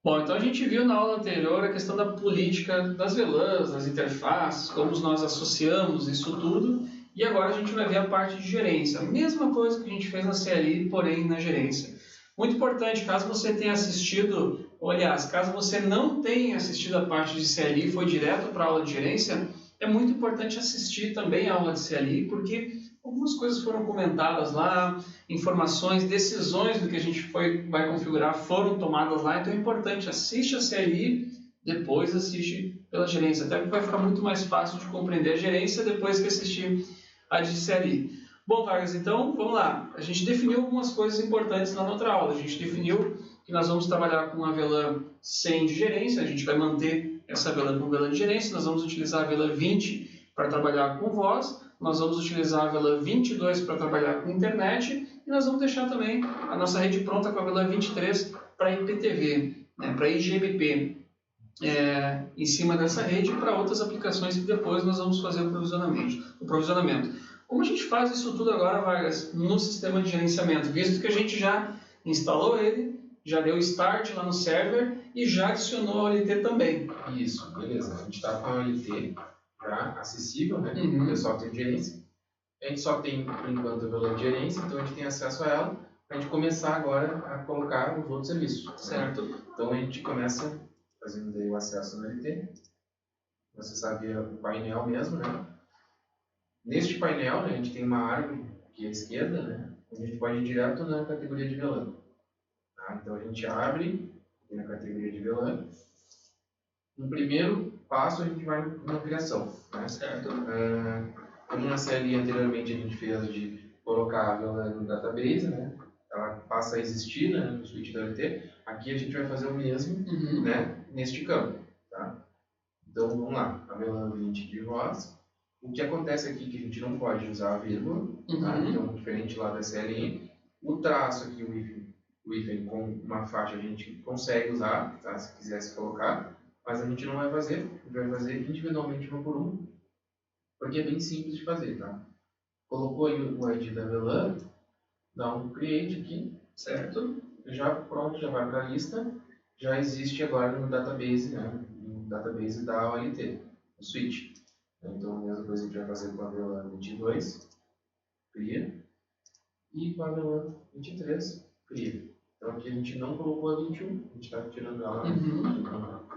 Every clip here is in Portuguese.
Bom, então a gente viu na aula anterior a questão da política das VLANs, das interfaces, como nós associamos isso tudo, e agora a gente vai ver a parte de gerência. A mesma coisa que a gente fez na CLI, porém na gerência. Muito importante, caso você tenha assistido, ou aliás, caso você não tenha assistido a parte de CLI e foi direto para a aula de gerência, é muito importante assistir também a aula de CLI, porque algumas coisas foram comentadas lá, informações, decisões do que a gente vai configurar foram tomadas lá, então é importante, assiste a CLI, depois assiste pela gerência, até porque vai ficar muito mais fácil de compreender a gerência depois que assistir a de CLI. Bom, Vargas, então vamos lá. A gente definiu algumas coisas importantes lá na outra aula. A gente definiu que nós vamos trabalhar com a VLAN 100 de gerência, a gente vai manter essa VLAN com VLAN de gerência, nós vamos utilizar a VLAN 20 para trabalhar com voz, nós vamos utilizar a VLAN 22 para trabalhar com internet e nós vamos deixar também a nossa rede pronta com a VLAN 23 para IPTV, para IGMP, em cima dessa rede para outras aplicações que depois nós vamos fazer o provisionamento. Como a gente faz isso tudo agora, Vargas, no sistema de gerenciamento, visto que a gente já instalou ele, já deu start lá no server e já adicionou a OLT também. Isso, beleza. A gente está com a OLT já acessível, né? O pessoal tem gerência. A gente só tem, por enquanto, a VLAN de gerência, então a gente tem acesso a ela para a gente começar agora a colocar os outros serviços. Certo. Né? Então a gente começa fazendo aí o acesso na OLT. Você sabe o painel mesmo, né? Neste painel, né, a gente tem uma árvore aqui à esquerda, né, onde a gente pode ir direto na categoria de VLAN. Tá? Então a gente abre aqui na categoria de VLAN. No primeiro passo a gente vai na criação. Né? Certo. Como na CLI anteriormente a gente fez de colocar a VLAN no database, né, ela passa a existir, né, no switch da LT. Aqui a gente vai fazer o mesmo, né, neste campo. Tá? Então vamos lá, a VLAN 20 de voz. O que acontece aqui é que a gente não pode usar a vírgula, tá? Então, diferente lá da CLI, o traço aqui, o hífen com uma faixa a gente consegue usar, tá? Se quisesse colocar, mas a gente não vai fazer, a gente vai fazer individualmente um por um, porque é bem simples de fazer, tá? Colocou aí o ID da VLAN, dá um create aqui, certo? Já pronto, já vai para a lista, já existe agora no database, né? No database da OLT, o switch. Então, a mesma coisa que a gente vai fazer com a VLAN 22, cria, e com a VLAN 23, cria. Então, aqui a gente não colocou a 21, a gente está tirando ela,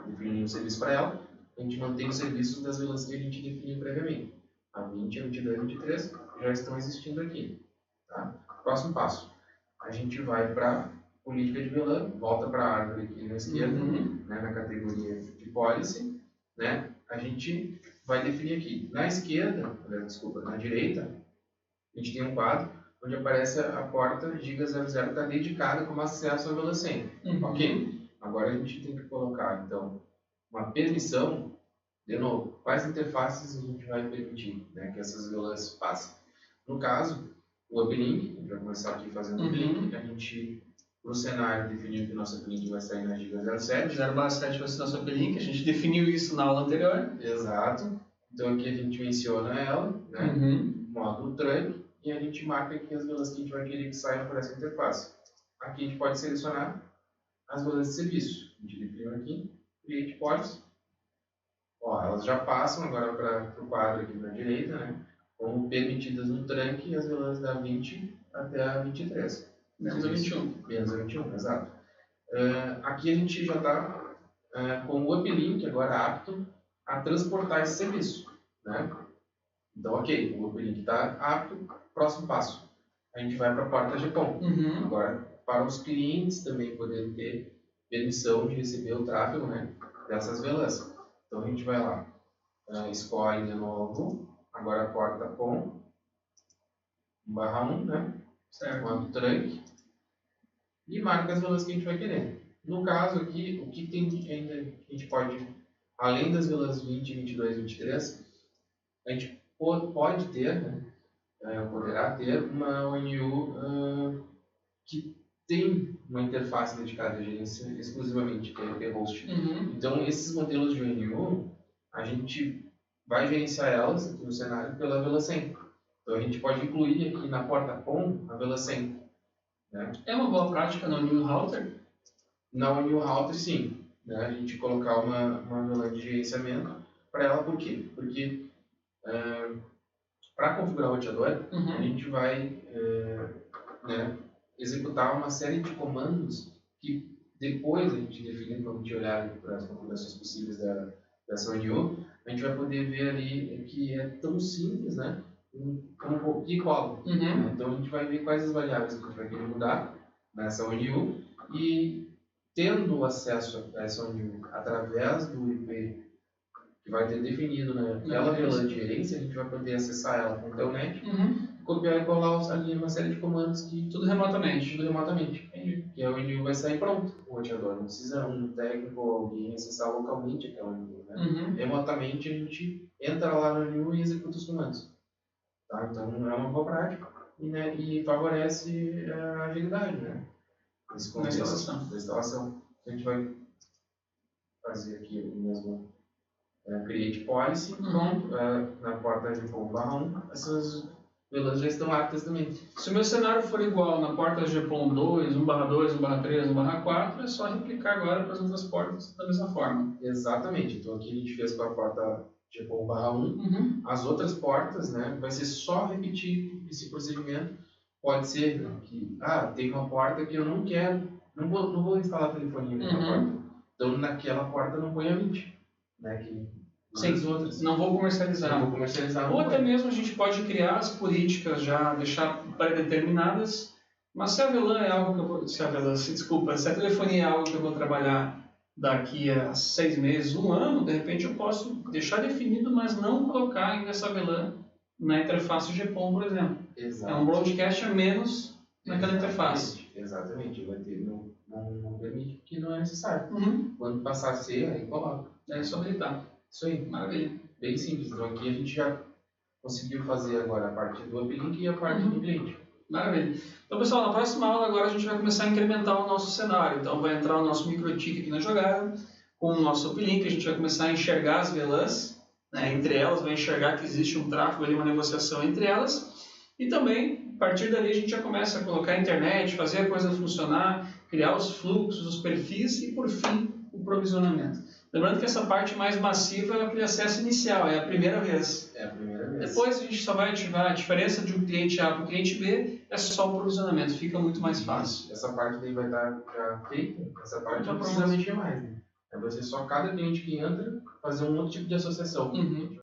definindo o serviço para ela, a gente mantém os serviços das VLANs que a gente definiu previamente. A 20, a 22 e a 23 já estão existindo aqui. Tá? Próximo passo, a gente vai para política de VLAN, volta para a árvore aqui na esquerda, né, na categoria de policy, né? A gente vai definir aqui. Na esquerda, desculpa, na direita, a gente tem um quadro onde aparece a porta Giga00 que está dedicada como acesso ao VLAN 100. Ok? Agora a gente tem que colocar, então, uma permissão, de novo, quais interfaces a gente vai permitir, né, que essas VLANs passem. No caso, o uplink, a gente vai começar aqui fazendo o uplink, a gente... No cenário, definiu que o nosso uplink vai sair na Giga 07. 0/7 vai ser nosso uplink, a gente definiu isso na aula anterior. Exato. Então aqui a gente menciona ela, né? Módulo trunk, e a gente marca aqui as VLANs que a gente vai querer que saiam por essa interface. Aqui a gente pode selecionar as VLANs de serviço. A gente definiu aqui, create ports. Ó, elas já passam agora para o quadro aqui na direita, né? Como permitidas no trunk as VLANs da 20 até a 23. Menos a 21. Menos a 21, exato. Aqui a gente já está com o uplink agora apto a transportar esse serviço. Né? Então, ok, o uplink está apto. Próximo passo, a gente vai para a porta GPON. Agora, para os clientes também poderem ter permissão de receber o tráfego, né, dessas VLANs. Então, a gente vai lá, escolhe de novo, agora a porta PON, /1, né? Certo. Trunk, e marca as VLANs que a gente vai querer. No caso aqui, o que tem ainda que a gente pode, além das VLANs 20, 22 e 23, a gente pode ter, né, poderá ter uma ONU que tem uma interface dedicada à gerência exclusivamente, que é o P-Host. Então, esses modelos de ONU, a gente vai gerenciar elas aqui no cenário pela VLAN 100. Então, a gente pode incluir aqui na porta PON a VLAN 100. Né? É uma boa prática no New Router? Na New Router, sim, né? A gente colocar uma VLAN de gerenciamento para ela, por quê? Porque para configurar o roteador, a gente vai né, executar uma série de comandos que depois a gente define, quando a gente olhar para as configurações possíveis dessa ONU, a gente vai poder ver ali que é tão simples, né? Como copia e cola. Então a gente vai ver quais as variáveis que a gente vai querer mudar nessa ONU e tendo acesso a essa ONU através do IP que vai ter definido, né? Aquela VLAN de gerência, a gente vai poder acessar ela com o Telnet, copiar e colar ali uma série de comandos que... Tudo remotamente. Entendi. Que a ONU vai sair pronto, o roteador. Não precisa um técnico ou alguém acessar localmente aquela ONU, né? Remotamente a gente entra lá na ONU e executa os comandos. Tá? Então é uma boa prática e favorece a agilidade, né? Nesse contexto da instalação. A gente vai fazer aqui o mesmo create policy, pronto, na porta de GPON/1, essas VLANs já estão aptas também. Se o meu cenário for igual na porta GPON 2, 1/2, 1/3, 1/4, é só replicar agora para as outras portas da mesma forma. Exatamente. Então aqui a gente fez para a porta GPON/1. As outras portas, né, vai ser só repetir esse procedimento. Pode ser que tem uma porta que eu não quero, não vou instalar telefonia naquela porta. Então naquela porta não põe a 20. Né, Sim, outras. Não vou comercializar. Ou até mesmo a gente pode criar as políticas já, deixar pré-determinadas, mas se a VLAN é algo que eu vou... se a telefonia é algo que eu vou trabalhar daqui a 6 meses, 1 ano, de repente eu posso deixar definido, mas não colocar ainda essa VLAN na interface GPON, por exemplo. Exato. É um broadcast a menos naquela interface. Exatamente. Vai ter, não permite, que não é necessário. Quando passar a ser, aí coloca. É só habilitar. Isso aí. Maravilha. Bem simples. Então aqui a gente já conseguiu fazer agora a parte do uplink e a parte do cliente. Maravilha. Então, pessoal, na próxima aula agora a gente vai começar a incrementar o nosso cenário. Então, vai entrar o nosso microtik aqui na jogada, com o nosso uplink, a gente vai começar a enxergar as VLANs, né, entre elas, vai enxergar que existe um tráfego ali, uma negociação entre elas, e também, a partir dali, a gente já começa a colocar a internet, fazer a coisa funcionar, criar os fluxos, os perfis e, por fim, o provisionamento. Lembrando que essa parte mais massiva é aquele acesso inicial, é a primeira vez. É a primeira vez. Depois a gente só vai ativar a diferença de um cliente A para o cliente B, é só o provisionamento, fica muito mais fácil. Essa parte daí vai estar já feita, essa parte não precisa mexer mais. Né? É você só cada cliente que entra fazer um outro tipo de associação.